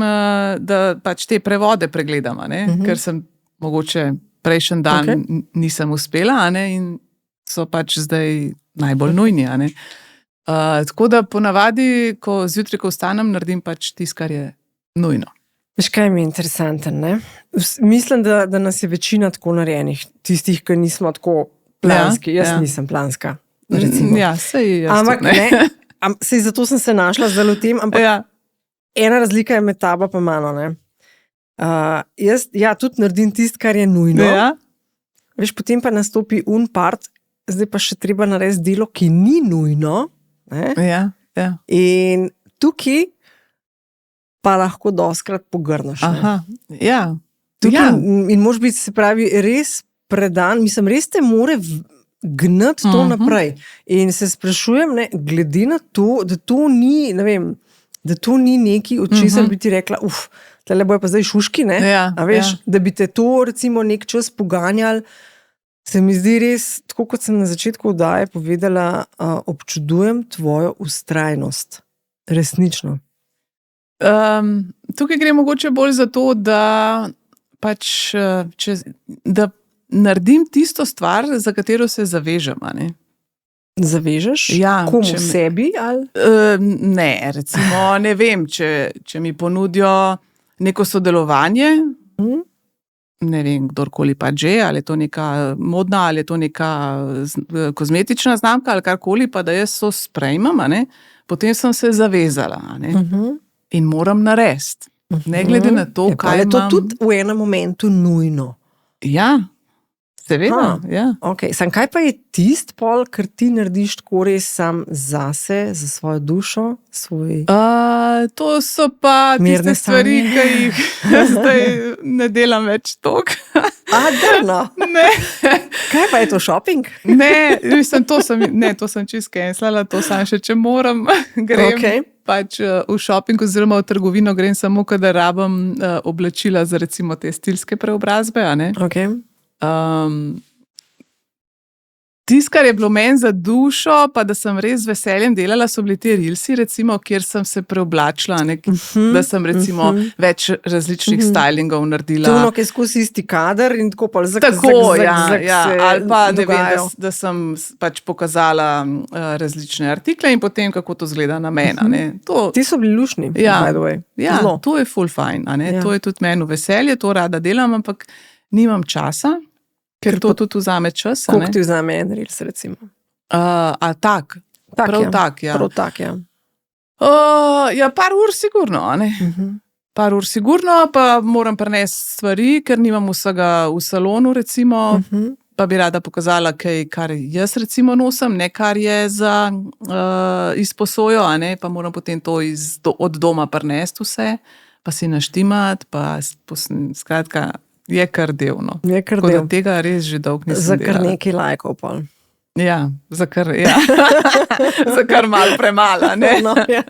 da pač te prevode pregledam, ker sem mogoče prejšnji dan nisem uspela, in so pač zdaj najbolj nujni. Tako da ponavadi, zjutraj, ko vstanem, naredim pač tisto, kar je nujno. Veš, kaj mi je interesanten, ne? Mislim, da nas je večina tako narejenih, tistih, ki nismo tako planski. Jaz nisem planska, recimo. Ja, sej jaz ampak ne. Sej zato sem se našla zdaj v tem, ampak ena razlika je med tabo pa mano, ne? Jaz tudi naredim tisto, kar je nujno. Veš, potem pa nastopi part, zdaj pa še treba narediti delo, ki ni nujno. In tukaj pa lahko doskrat pogrneš. In moraš biti, se pravi, res predan, mislim, res te more gnati to naprej. In se sprašujem, glede na to, da to ni, ne vem, da to ni nekaj, od česar bi ti rekla, tale bojo pa zdaj šuški, ne? A veš, da bi te to recimo nek čas poganjali, se mi zdi res, tako kot sem na začetku oddaje povedala, občudujem tvojo vztrajnost. Resnično. Tukaj gre mogoče bolj za to, da pač, da naredim tisto stvar, za katero se zavežem, Zavežeš? Ja, komu sebi? Ali? Ne, recimo, ne vem, če mi ponudijo neko sodelovanje, ne vem, kdorkoli pa že, ali je to neka modna, ali je to neka kozmetična znamka, ali karkoli, pa da jaz to sprejmem, potem sem se zavezala, in moram narediti. Ne glede na to, kaj imam. Je to tudi v enem momentu nujno? Ja. Seveda, ja. Okay. Sam kaj pa je tist pol, ker ti narediš tako res sam zase, za svojo dušo? To so pa tiste stvari, ki jih zdaj ne delam več toliko. Drno? Ne. Kaj pa je to, shopping? Ne, mislim, to sem čisto cancelala, to sam še, če moram, grem pač v shopping oziroma v trgovino, grem samo, kadar rabim oblačila za recimo te stilske preobrazbe, Tisto, kar je bilo meni za dušo, pa da sem res z veseljem delala, so bili ti reelsi, recimo, kjer sem se preoblačila, da sem recimo več različnih stylingov naredila. Tuno, ki je skozi isti kader in tako pa ali pa ne vem, da sem pač pokazala različne artikle in potem, kako to zgleda na mene. Ti so bili lušni, by the way. Ja, to je ful fajn, to je tudi meni veselje, to rada delam, ampak nimam časa. Ker to tudi vzame čas. Koliko ti vzame en reels, recimo? Tak, ja. Prav tak, ja. Ja, par ur sigurno, Par ur sigurno, pa moram prinesti stvari, ker nimam vsega v salonu, recimo, pa bi rada pokazala kaj, kar jaz recimo nosim, ne kar je za izposojo, pa moram potem to od doma prinesti vse, pa si naštimati, pa skratka, je kar delno. Tako da tega res že dolgo nisem delala. Za kar nekaj lajkov pol. Ja, za kar malo premalo, ne? No, ja.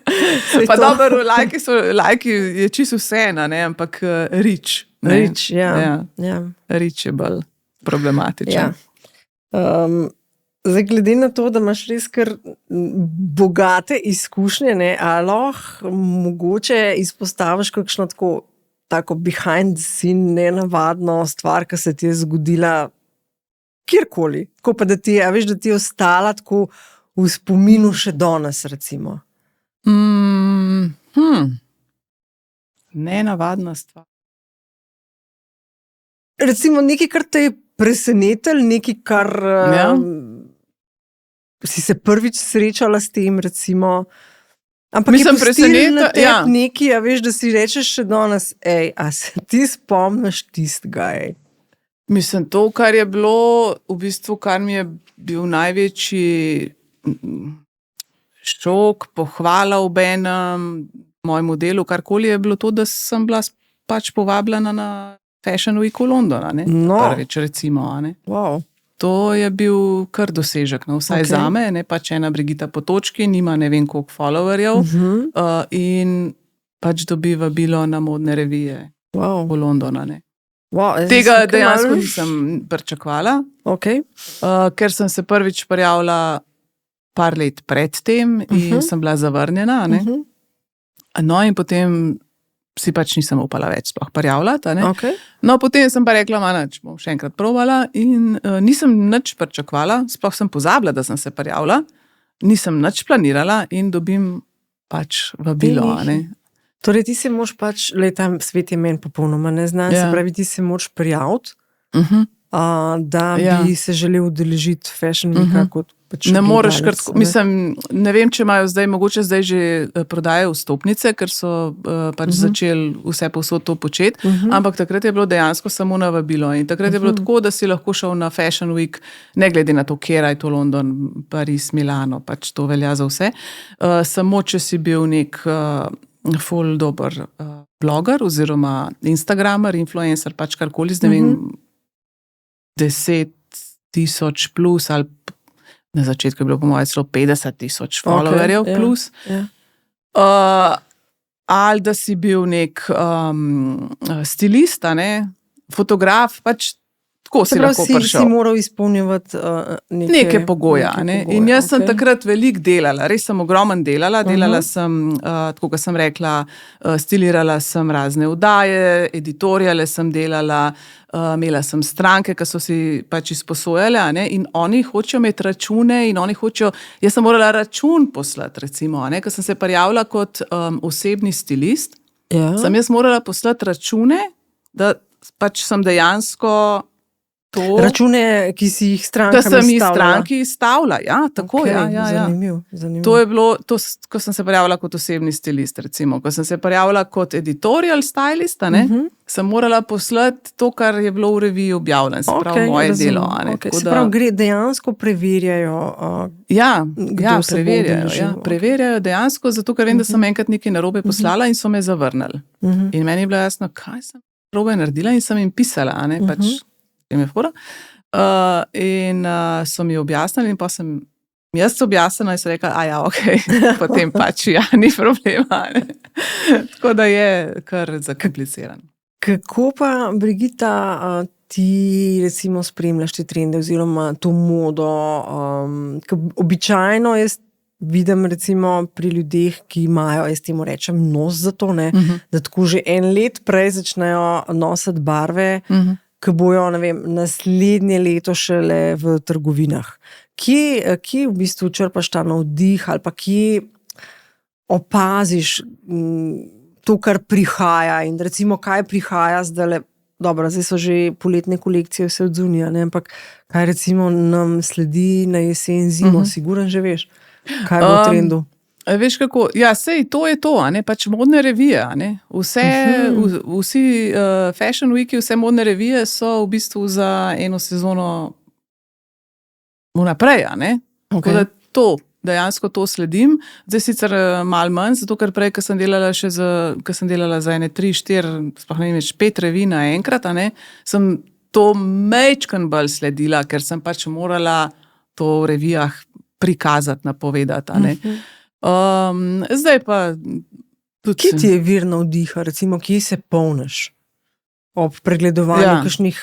Pa dobro, lajki je čisto vse, ampak reach. Reach, ja. Reach je bolj problematičen. Ja. Zdaj, glede na to, da imaš res kar bogate izkušnje, a lahko mogoče izpostaviš kakšno tako tako behind the scene, nenavadno stvar, ki se ti je zgodila kjerkoli. Tako pa, da ti je ostala tako v spominu še danes, recimo. Nenavadna stvar. Recimo nekaj, kar te je presenetilo, nekaj, kar si se prvič srečala s tem, recimo. Ampak Mislim, je pustil na tebi ja. nekaj, a veš, da si rečeš še danes, a se ti spomniš tistega, Mislim, to, kar je bilo, v bistvu, kar mi je bil največji šok, pohvala ob enem mojemu delu, karkoli je bilo to, da sem bila pač povabljena na Fashion Week v Londonu, ne? No. Prvič, recimo, ne? Wow. To je bil kar dosežek, no, vsaj zame, ne, pač ena Brigita Potočki, nima ne vem koliko followerjev in pač dobi vabilo na modne revije v Londonu, ne. Tega dejansko nisem pričakovala, ker sem se prvič prijavila par let pred tem in sem bila zavrnjena, ne. No in potem si pač nisem upala več sploh prijavljati, ne. No, potem sem pa rekla, bom še enkrat probala in nisem nič pričakovala, sploh sem pozabila, da sem se prijavila, nisem nič planirala in dobim pač vabilo, ne. Torej, ti se moraš pač, tam svet je meni popolnoma neznan, se pravi, ti se moraš prijaviti, da bi se želel udeležiti Fashion Weeka kot pač ne moreš kar, gledalec, mislim, ne vem, če imajo zdaj, mogoče zdaj že prodajajo vstopnice, ker so pač začeli vse povsod to početi, ampak takrat je bilo dejansko samo na vabilo in takrat je bilo tako, da si lahko šel na Fashion Week, ne glede na to, kjer je to London, Pariz, Milano, pač to velja za vse, samo če si bil nek ful dober bloger oziroma instagramer, influencer, pač karkoli, z ne vem, 10,000 plus ali na začetku je bilo po mojem celo 50,000 followerjev plus. Ali da si bil nek stilista, ne, fotograf, pač tako si lahko prišel. Si moral izpolnjevati neke pogoje. In jaz sem takrat veliko delala, res sem ogromno delala sem, tako kot sem rekla, stilirala sem razne oddaje, editoriale sem delala, imela sem stranke, ki so si pač izposojale, in oni hočejo imeti račune in oni hočejo, jaz sem morala račun poslati, recimo, ker sem se prijavila kot osebni stilist, sem jaz morala poslati račune, da pač sem dejansko to, račune, ki si jih strankam izstavila. Da sem jih stranki izstavila, tako, Zanimivo. To je bilo, ko sem se prijavila kot osebni stilist, recimo. Ko sem se prijavila kot editorial stylist, sem morala poslati to, kar je bilo v reviji objavljeno, se pravi moje delo. Se pravi, dejansko preverjajo. Preverjajo dejansko, zato ker vem, da sem enkrat nekaj narobe poslala in so me zavrnili. In meni je bilo jasno, kaj sem narobe naredila in sem jim pisala, pač in so mi objasnili in pa sem jaz objasnila in sem rekla, potem pač ni problema. Tako da je kar zakompliciran. Kako pa, Brigita, ti recimo spremljaš te trende oziroma to modo? Običajno jaz vidim recimo pri ljudeh, ki imajo, jaz temu rečem, nos za to, da tako že en let prej začnejo nositi barve, ki bojo, ne vem, naslednje leto šele v trgovinah. Kje v bistvu črpaš ta navdih ali pa kje opaziš to, kar prihaja in recimo, kaj prihaja zdaj, dobro, zdaj so že poletne kolekcije vse od zunija, ampak kaj recimo nam sledi na jesen, zimo, siguren že veš, kaj bo v trendu? Veš kako, sej to je to, pač modne revije, vsi Fashion Weeki, vse modne revije so v bistvu za eno sezono vnaprej, Tako da to, dejansko to sledim, zdaj sicer malo manj, zato ker prej, ko sem delala za ene 3, 4, sploh ne vem več 5 revij naenkrat, sem to majčken bolj sledila, ker sem pač morala to v revijah prikazati, napovedati, zdaj pa tudi... Kje ti je vir navdiha, recimo, kje se polniš? Ob pregledovanju kakšnih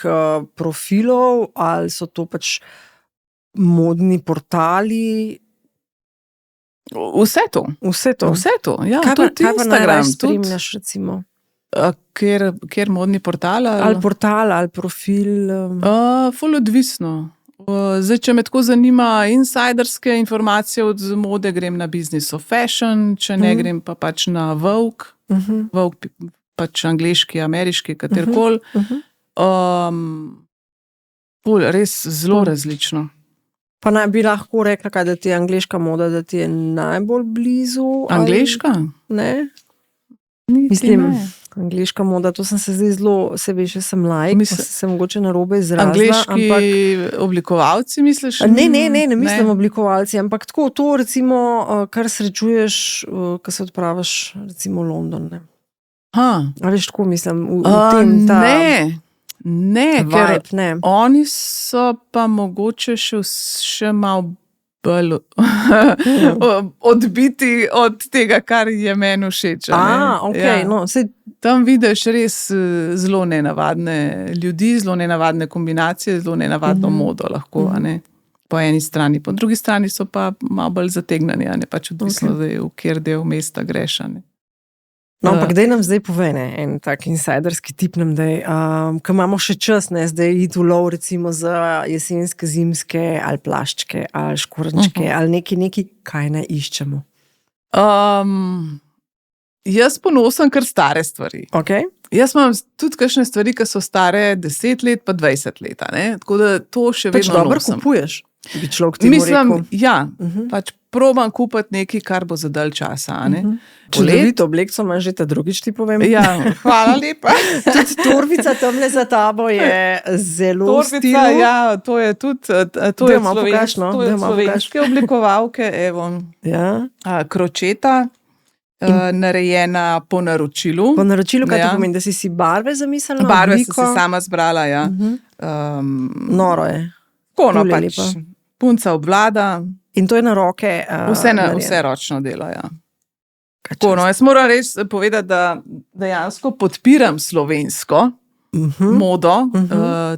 profilov ali so to pač modni portali? Vse to. Kaj Tudi pa Instagram. spremljaš, recimo? Kjer modni portal? Ali portal, ali profil. Ful odvisno. Zdaj, če me tako zanima insiderske informacije od mode, grem na Business of Fashion, če ne grem pa pač na Vogue. Vogue pač angliški, ameriški, katerkoli. Res zelo različno. Pa naj bi lahko rekla, kaj, da ti je angleška moda, da ti je najbolj blizu? Angleška? Ne? Mislim, angleška moda, to sem se zdaj zelo, se veš, sem laik, pa se mogoče narobe izrazila. Angleški oblikovalci, misliš? Ne mislim oblikovalci, ampak tako to recimo, kar srečuješ, ko se odpraviš recimo v London. Ne? A veš, tako mislim, v tem ta... Ne, vibe, ker oni so pa mogoče še malo bolj odbiti od tega, kar je meni všeč. Okay, no, tam vidiš res zelo nenavadne ljudi, zelo nenavadne kombinacije, zelo nenavadno modo lahko, po eni strani. Po drugi strani so pa malo bolj zategnani, pač odvisno, v kjer del mesta greš. No, ampak daj nam zdaj povej, en tak insiderski tip nam daj, ko imamo še čas, zdaj iti v lov recimo za jesenske, zimske, ali plaščke, ali škorenčke, ali neki, kaj ne iščemo? Jaz ponosim kar stare stvari. Okay. Jaz imam tudi kakšne stvari, ki so stare 10 let, pa 20 let, tako da to še vedno nosim. Dobro kupuješ, bi človek ti rekel. Ja, pač probam kupiti nekaj, kar bo za dalj časa. Čudovito oblekco imaš že ta drugič, ti povem. Ja, hvala lepa. Tudi torbica tamle za tabo je zelo stilna. Torbica, ja, to je tudi, to je slovenske oblikovalke, evo. Ja. Kročeta, narejena po naročilu. Po naročilu, kaj to pomeni, da si barve zamislila? Barve sem si sama zbrala, ja. Noro je. Kono pač, punca obvlada. In to je na roke? Vse ročno delo, ja. Kono, jaz moram res povedati, da dejansko podpiram slovensko modo,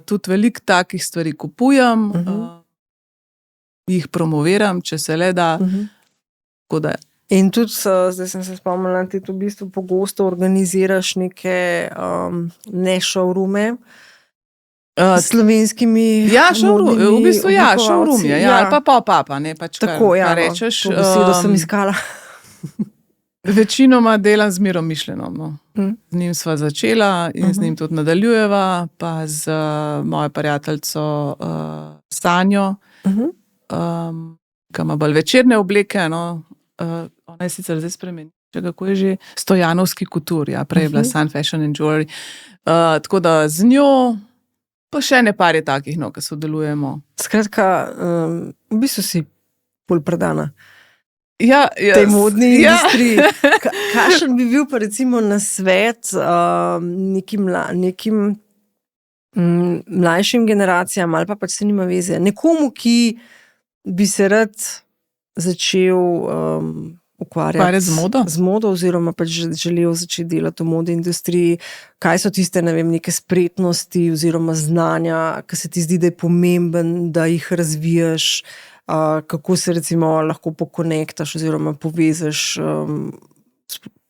tudi veliko takih stvari kupujem, jih promoviram, če se le da. In tudi, zdaj sem se spomnila, ti v bistvu pogosto organiziraš neke showroome s slovenskimi modnimi v bistvu showroom je, ali pa pop-up, pač tako, kar rečeš. To besedo sem iskala. Večinoma delam z Mirom Mišljenom. Z njim sva začela in z njim tudi nadaljujeva, pa z mojo prijateljico Sanjo, ki ima bolj večerne obleke, ona je sicer zdaj spremenila, kako je že, Stojanovski Couture, prej je bila Sun Fashion and Jewelry. Tako da z njo, pa še ne par je takih, ki sodelujemo. Skratka, v bistvu si bolj predana. Ja, tej modni industriji. Kakšen bi bil pa recimo nasvet nekim mlajšim generacijam, ali pa pač se nima veze, nekomu, ki bi se rad začel ukvarjati z modo, oziroma pač želel začeti delati v modni industriji, kaj so tiste, neke spretnosti oziroma znanja, ki se ti zdi, da je pomemben, da jih razvijaš, kako se recimo lahko pokonektaš oziroma povežeš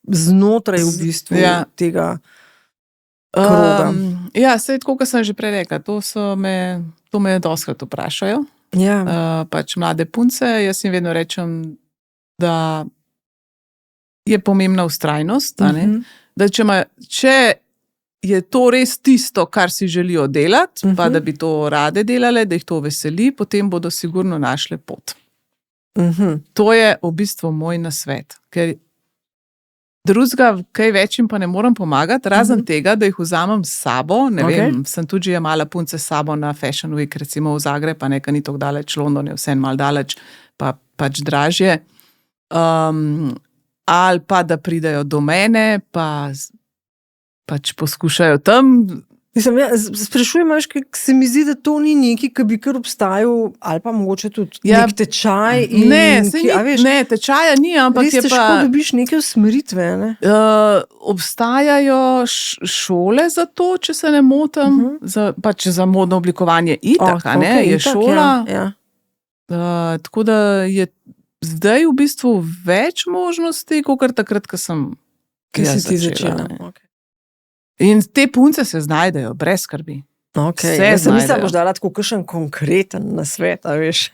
znotraj v bistvu tega kroga. Ja, saj tako, kot sem že prej rekla, to me dostikrat vprašajo. Pač mlade punce, jaz jim vedno rečem, da je pomembna vztrajnost, da če je to res tisto, kar si želijo delati, pa da bi to rade delale, da jih to veseli, potem bodo sigurno našle pot. To je v bistvu moj nasvet, ker drugega, kaj več jim pa ne morem pomagati, razen tega, da jih vzamem s sabo, ne vem, sem tudi jemala punce s sabo na Fashion Week, recimo v Zagreb, pa nekaj ni tako daleč, London je vse malo daleč, pa pač dražje. Ali pa da pridejo do mene, pa pač poskušajo tam. Sprašujem, se mi zdi, da to ni nekaj, ki bi kar obstajal, ali pa mogoče tudi nek tečaj. Ne, tečaja ni, ampak je pa... Res težko dobiš neke usmeritve, ne? Obstajajo šole za to, če se ne motim, pač za modno oblikovanje itak, je šola. Tako da je zdaj v bistvu več možnosti, kot takrat, ko sem začela. In te punce se znajdejo, brez skrbi. Okay. Vse Jaz sem mislila, znajdejo. boš dala tako kakšen konkreten nasvet, a veš.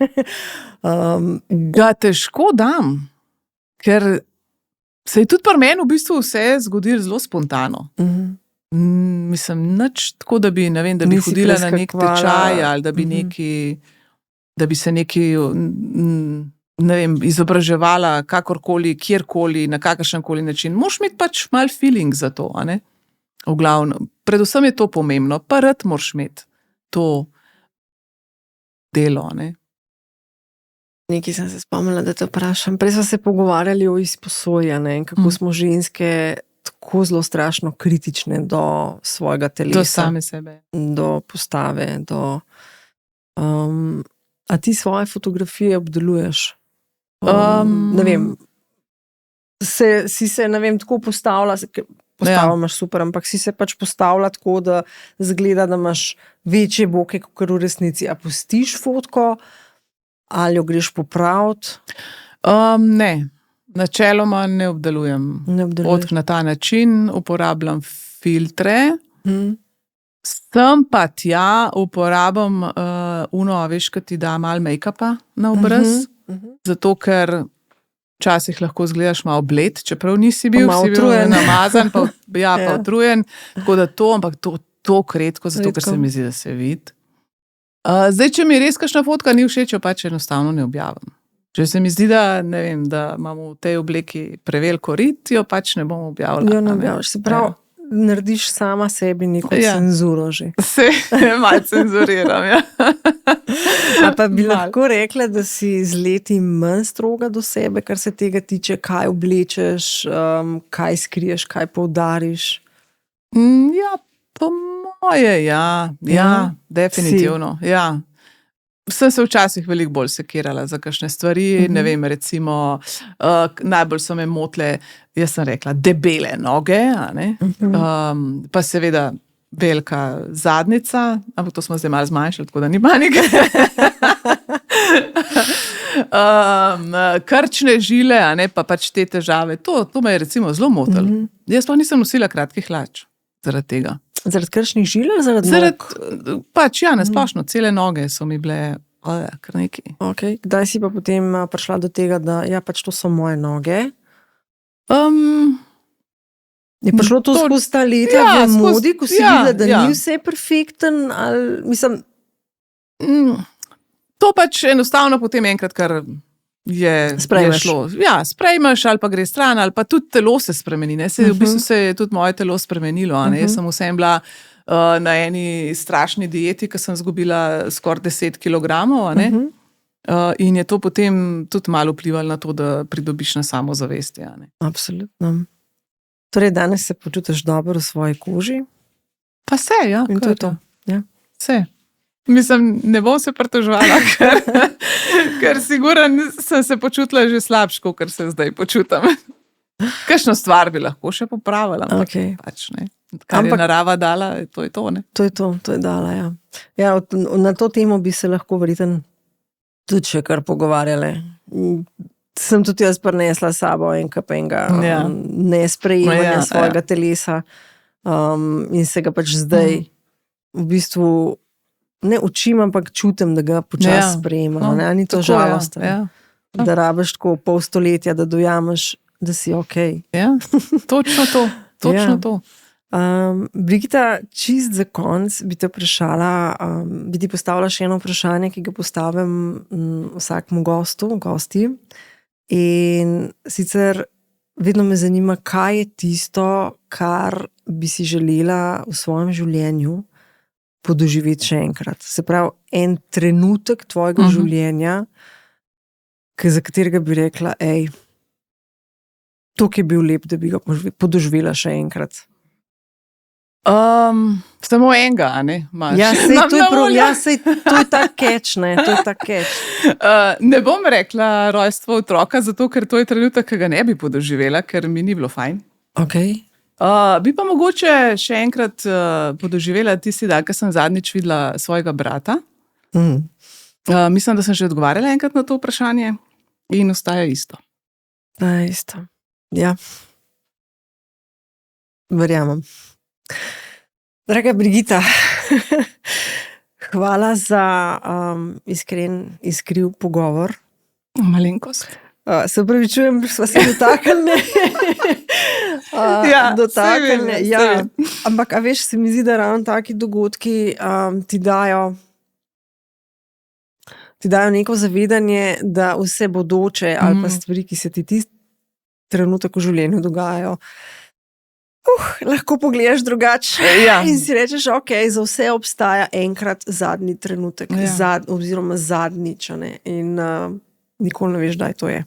Ga težko dam, ker se je tudi pri meni v bistvu vse zgodilo zelo spontano. Mislim, nič tako, da bi, ne vem, da bi Nisi hodila na nek preskakovala. tečaj ali da bi se neki, ne vem, izobraževala kakorkoli, kjerkoli, na kakršenkoli način. Moraš imeti pač mal feeling za to, a ne? V glavnem. Predvsem je to pomembno, pa rad moraš imeti to delo, ne? Nekaj sem se spomnila, da te vprašam. Prej smo se pogovarjali o izposoji, ne, in kako smo ženske tako zelo strašno kritične do svojega telesa. Do same sebe. Do postave, do... a ti svoje fotografije obdeluješ? Ne vem, si se, ne vem, tako postavila, postavo imaš super, ampak si se pač postavila tako, da zgleda, da imaš večje boke, kot v resnici. A pustiš fotko ali jo greš popraviti? Ne, načeloma ne obdelujem. Fotk na ta način, uporabljam filtre. Sem pa tja uporabim veš, ko ti da malo make-upa na obraz, zato ker včasih lahko izgledaš malo bled, čeprav nisi bil, si bil namazan, pa utrujen, tako da to, ampak to redko, zato ker se mi zdi, da se vidi. Zdaj, če mi res kakšna fotka ni všeč, jo pač enostavno ne objavim. Če se mi zdi, da, ne vem, da imam v tej obleki preveliko rit, jo pač ne bom objavila. Jo ne objaviš, se pravi, narediš sama sebi neko cenzuro že. Se malo cenzuriram, ja. A pa bi lahko rekla, da si z leti manj stroga do sebe, kar se tega tiče, kaj oblečeš, kaj skriješ, kaj poudariš? Ja, po moje, ja, definitivno, ja. Sem se včasih veliko bolj sekirala za kakšne stvari, ne vem, recimo, najbolj so me motile, jaz sem rekla, debele noge, a ne? Pa seveda velika zadnjica, ampak to smo zdaj malo zmanjšali, tako da ni panike. Krčne žile, a ne, pa pač te težave, to me je recimo zelo motilo. Jaz pa nisem nosila kratkih hlač zaradi tega. Zaradi krčnih žil ali zaradi nog? Pač ja, nasplošno, cele noge so mi bile kar neki. Okay. Kdaj si pa potem prišla do tega, da ja, pač to so moje noge? Je prišlo to skozi ta leta v modi, ko si videla, da ni vse perfekten, ali mislim... To pač enostavno potem enkrat, kar je šlo. Ja, sprejmeš ali pa gre stran, ali pa tudi telo se spremeni. V bistvu se je tudi moje telo spremenilo. Jaz sem vsem bila na eni strašni dieti, ko sem zgubila skoraj 10 kilogramov. In je to potem tudi malo vplivalo na to, da pridobiš na samozavesti. Absolutno. Torej, danes se počutiš dobro v svoji koži? Pa se, ja. In to je to. Ja. Se. Mislim, ne bom se pritoževala, ker siguran sem se počutila že slabše, kot se zdaj počutim. Kakšno stvar bi lahko še popravila, ampak pač ne. Kar je narava dala, to je to, ne? To je dala, ja. Ja, na to temo bi se lahko verjetno tudi še kar pogovarjale. Sem tudi jaz prinesla sabo enega nesprejemanja svojega telesa in se ga pač zdaj v bistvu ne učim, ampak čutim, da ga počasi sprejemam. Ni to žalostno. Da rabiš tako pol stoletja, da dojameš, da si okej. Ja, točno to. Točno to. Brigita, čist za konc bi te vprašala, bi ti postavila še eno vprašanje, ki ga postavim vsakmu gosti. In sicer vedno me zanima, kaj je tisto, kar bi si želela v svojem življenju podoživeti še enkrat. Se pravi, en trenutek tvojega življenja, za katerega bi rekla, toliko je bil lep, da bi ga podoživela še enkrat. Samo enega, a ne? Ja, sej, to je ta catch, ne? To je ta catch. Ne bom rekla rojstvo otroka, zato ker to je trenutek, ki ga ne bi podoživela, ker mi ni bilo fajn. Bi pa mogoče še enkrat podoživela tisti dan, ko sem zadnjič videla svojega brata. Mislim, da sem že odgovarjala enkrat na to vprašanje in ostaja isto. Isto. Ja. Verjamem. Draga Brigita, hvala za iskren, iskriv pogovor. Malenkost. Se upravičujem, smo se dotaknili. Dotaknili. Ja. Ampak, a veš, se mi zdi, da ravno taki dogodki ti dajo neko zavedanje, da vse bodoče ali pa stvari, ki se ti trenutek v življenju dogajajo, lahko pogledaš drugače in si rečeš, ok, za vse obstaja enkrat zadnji trenutek, oziroma zadnjič, in nikoli ne veš, kdaj to je.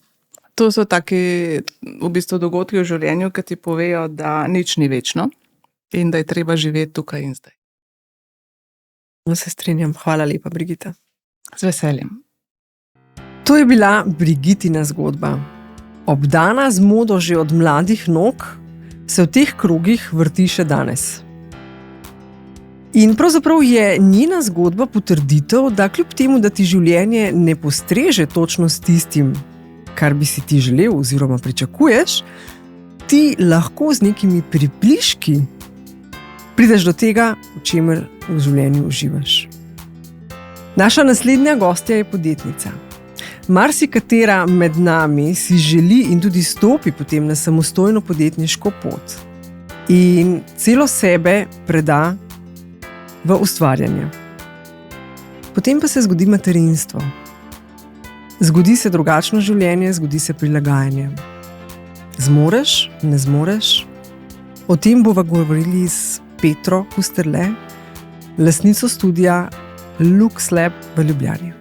To so taki v bistvu dogodki v življenju, ki ti povejo, da nič ni večno in da je treba živeti tukaj in zdaj. No, se strinjam. Hvala lepa, Brigita. Z veseljem. To je bila Brigitina zgodba. Obdana z modo že od mladih nog, se v teh krogih vrti še danes. In pravzaprav je njena zgodba potrditev, da kljub temu, da ti življenje ne postreže točno s tistim, kar bi si ti želel oziroma pričakuješ, ti lahko z nekimi približki prideš do tega, v čemer v življenju uživaš. Naša naslednja gostja je podjetnica. Marsikatera med nami si želi in tudi stopi potem na samostojno podjetniško pot in celo sebe preda v ustvarjanje. Potem pa se zgodi materinstvo. Zgodi se drugačno življenje, zgodi se prilagajanje. Zmoreš, ne zmoreš? O tem bova govorili s Petro Kusterle, lastnico studia Lux Lab v Ljubljani.